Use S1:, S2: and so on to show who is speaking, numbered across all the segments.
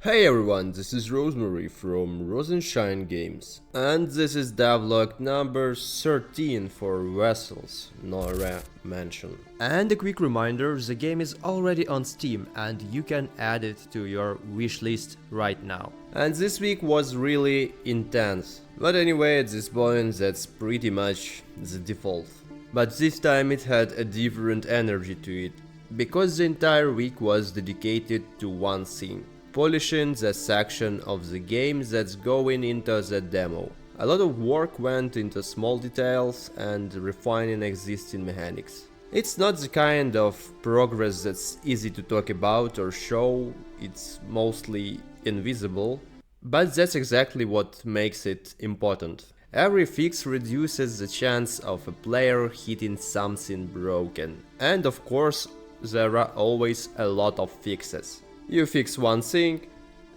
S1: Hey everyone, this is Rosemary from Rosenshine Games, and this is Devlog number 13 for Vessels, Noiret Mansion. And a quick reminder, the game is already on Steam and you can add it to your wishlist right now. And this week was really intense, but anyway, at this point that's pretty much the default. But this time it had a different energy to it, because the entire week was dedicated to one thing. Polishing the section of the game that's going into the demo. A lot of work went into small details and refining existing mechanics. It's not the kind of progress that's easy to talk about or show, it's mostly invisible, but that's exactly what makes it important. Every fix reduces the chance of a player hitting something broken. And of course, there are always a lot of fixes. You fix one thing,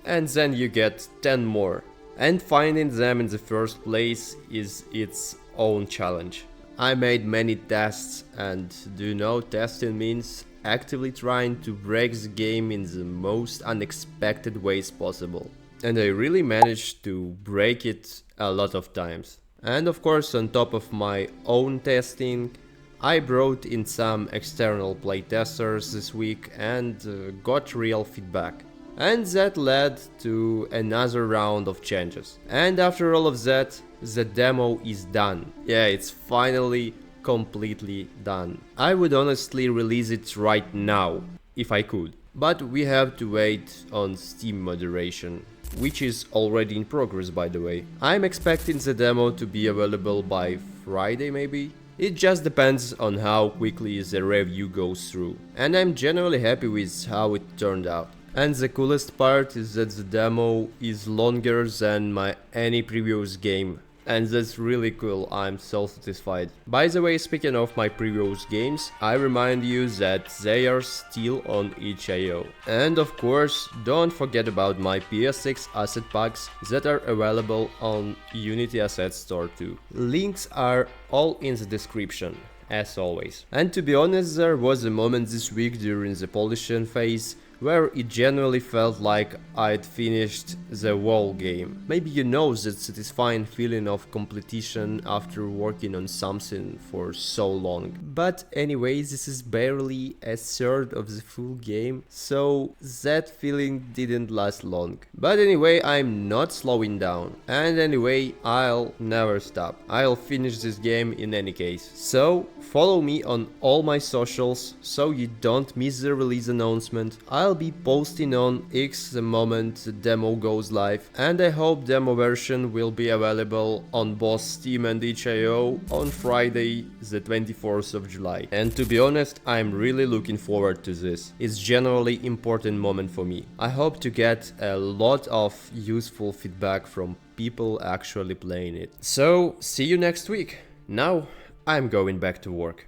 S1: and then you get 10 more. And finding them in the first place is its own challenge. I made many tests, and do you know, testing means actively trying to break the game in the most unexpected ways possible. And I really managed to break it a lot of times. And of course, on top of my own testing, I brought in some external playtesters this week and got real feedback. And that led to another round of changes. And after all of that, the demo is done. Yeah, it's finally completely done. I would honestly release it right now, if I could. But we have to wait on Steam moderation, which is already in progress, by the way. I'm expecting the demo to be available by Friday maybe. It just depends on how quickly the review goes through, and I'm generally happy with how it turned out. And the coolest part is that the demo is longer than any previous game, and that's really cool. I'm so satisfied. By the way, speaking of my previous games, I remind you that they are still on itch.io. And of course, don't forget about my PSX asset packs that are available on Unity Asset Store too. Links are all in the description, as always. And to be honest, there was a moment this week during the polishing phase where it genuinely felt like I'd finished the whole game. Maybe you know that satisfying feeling of completion after working on something for so long. But anyway, this is barely a third of the full game, so that feeling didn't last long. But anyway, I'm not slowing down. And anyway, I'll never stop. I'll finish this game in any case. So follow me on all my socials so you don't miss the release announcement. I'll be posting on X the moment the demo goes live, and I hope demo version will be available on both Steam and itch.io on Friday the 24th of July. And to be honest, I'm really looking forward to this. It's generally important moment for me. I hope to get a lot of useful feedback from people actually playing it. So see you next week. Now I'm going back to work.